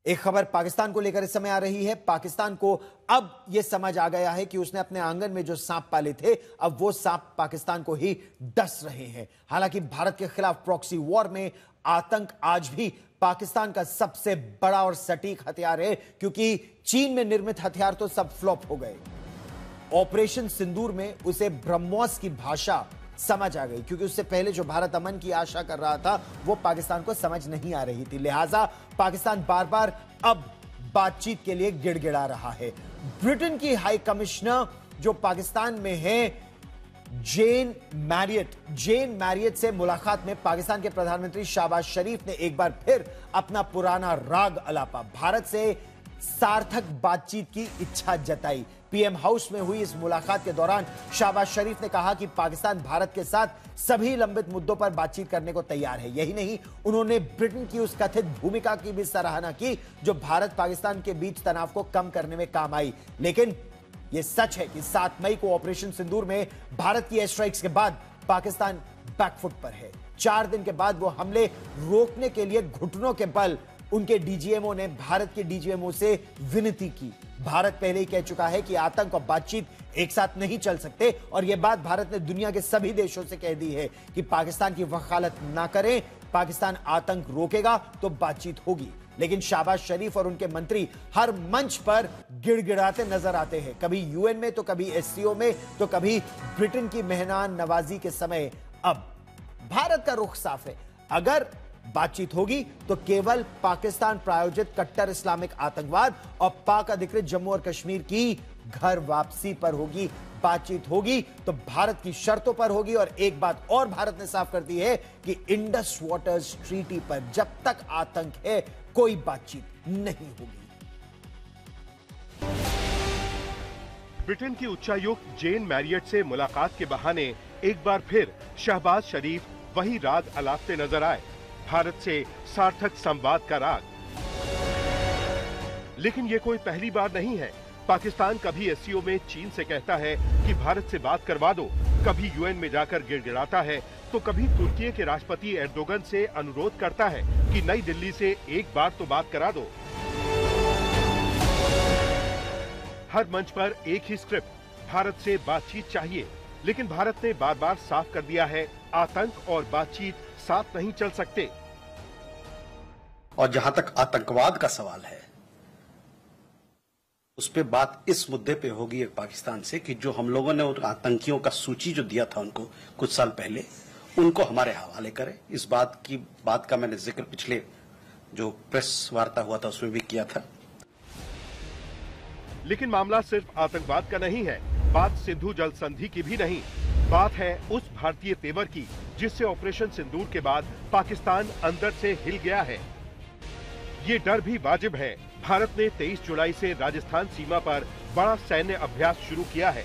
एक खबर पाकिस्तान को लेकर इस समय आ रही है। पाकिस्तान को अब यह समझ आ गया है कि उसने अपने आंगन में जो सांप पाले थे, अब वो सांप पाकिस्तान को ही डस रहे हैं। हालांकि भारत के खिलाफ प्रॉक्सी वॉर में आतंक आज भी पाकिस्तान का सबसे बड़ा और सटीक हथियार है, क्योंकि चीन में निर्मित हथियार तो सब फ्लॉप हो गए। ऑपरेशन सिंदूर में उसे ब्रह्मोस की भाषा समझ आ गई, क्योंकि उससे पहले जो भारत अमन की आशा कर रहा था वो पाकिस्तान को समझ नहीं आ रही थी। लिहाजा पाकिस्तान बार बार अब बातचीत के लिए गिड़गिड़ा रहा है। ब्रिटेन की हाई कमिश्नर जो पाकिस्तान में है, जेन मैरियट से मुलाकात में पाकिस्तान के प्रधानमंत्री शहबाज शरीफ ने एक बार फिर अपना पुराना राग अलापा, भारत से सार्थक बातचीत की इच्छा जताई। पीएम हाउस में हुई इस मुलाकात के दौरान शहबाज शरीफ ने कहा कि पाकिस्तान भारत के साथ सभी लंबित मुद्दों पर बातचीत करने को तैयार है। यही नहीं, उन्होंने ब्रिटेन की उस कथित भूमिका की भी सराहना की जो भारत पाकिस्तान के बीच तनाव को कम करने में काम आई। लेकिन यह सच है कि 7 मई को ऑपरेशन सिंदूर में भारत की एयर स्ट्राइक्स के बाद पाकिस्तान बैकफुट पर है। 4 दिन के बाद वो हमले रोकने के लिए घुटनों के बल उनके डीजीएमओ ने भारत के डीजीएमओ से विनती की। भारत पहले ही कह चुका है कि आतंक और बातचीत एक साथ नहीं चल सकते, और यह बात भारत ने दुनिया के सभी देशों से कह दी है कि पाकिस्तान की वकालत ना करें, पाकिस्तान आतंक रोकेगा तो बातचीत होगी। लेकिन शहबाज शरीफ और उनके मंत्री हर मंच पर गिड़गिड़ाते नजर आते हैं, कभी यूएन में तो कभी एससीओ में तो कभी ब्रिटेन की मेहमान नवाजी के समय। अब भारत का रुख साफ है, अगर बातचीत होगी तो केवल पाकिस्तान प्रायोजित कट्टर इस्लामिक आतंकवाद और पाक अधिकृत जम्मू और कश्मीर की घर वापसी पर होगी। बातचीत होगी तो भारत की शर्तों पर होगी। और एक बात और भारत ने साफ कर दी है कि इंडस वाटर्स ट्रीटी पर जब तक आतंक है कोई बातचीत नहीं होगी। ब्रिटेन की उच्चायुक्त जेन मैरियट से मुलाकात के बहाने एक बार फिर शहबाज शरीफ वही राग अलापते नजर आए, भारत से सार्थक संवाद का राग। लेकिन ये कोई पहली बार नहीं है। पाकिस्तान कभी एससीओ में चीन से कहता है कि भारत से बात करवा दो, कभी यूएन में जाकर गिड़गिड़ाता है, तो कभी तुर्की के राष्ट्रपति एर्दोगन से अनुरोध करता है कि नई दिल्ली से एक बार तो बात करा दो। हर मंच पर एक ही स्क्रिप्ट, भारत से बातचीत चाहिए। लेकिन भारत ने बार बार साफ कर दिया है, आतंक और बातचीत साथ नहीं चल सकते। और जहां तक आतंकवाद का सवाल है, उस पे बात इस मुद्दे पे होगी पाकिस्तान से कि जो हम लोगों ने उन आतंकियों का सूची जो दिया था उनको कुछ साल पहले, उनको हमारे हवाले करें। इस बात का मैंने जिक्र पिछले जो प्रेस वार्ता हुआ था उसमें भी किया था। लेकिन मामला सिर्फ आतंकवाद का नहीं है, बात सिंधु जल संधि की भी नहीं। बात है उस भारतीय तेवर की जिससे ऑपरेशन सिंदूर के बाद पाकिस्तान अंदर से हिल गया है। ये डर भी वाजिब है। भारत ने 23 जुलाई से राजस्थान सीमा पर बड़ा सैन्य अभ्यास शुरू किया है,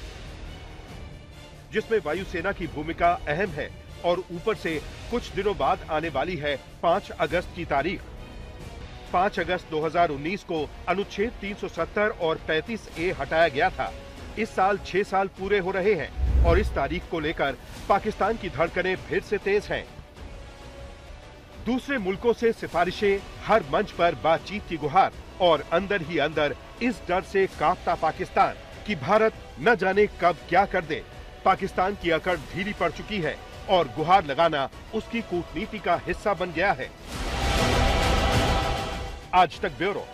जिसमें वायुसेना की भूमिका अहम है। और ऊपर से कुछ दिनों बाद आने वाली है 5 अगस्त की तारीख। 5 अगस्त 2019 को अनुच्छेद 370 और 35A हटाया गया था। इस साल 6 साल पूरे हो रहे हैं और इस तारीख को लेकर पाकिस्तान की धड़कनें फिर से तेज हैं। दूसरे मुल्कों से सिफारिशें, हर मंच पर बातचीत की गुहार, और अंदर ही अंदर इस डर से कांपता पाकिस्तान कि भारत न जाने कब क्या कर दे। पाकिस्तान की अकड़ ढीली पड़ चुकी है और गुहार लगाना उसकी कूटनीति का हिस्सा बन गया है। आज तक ब्यूरो।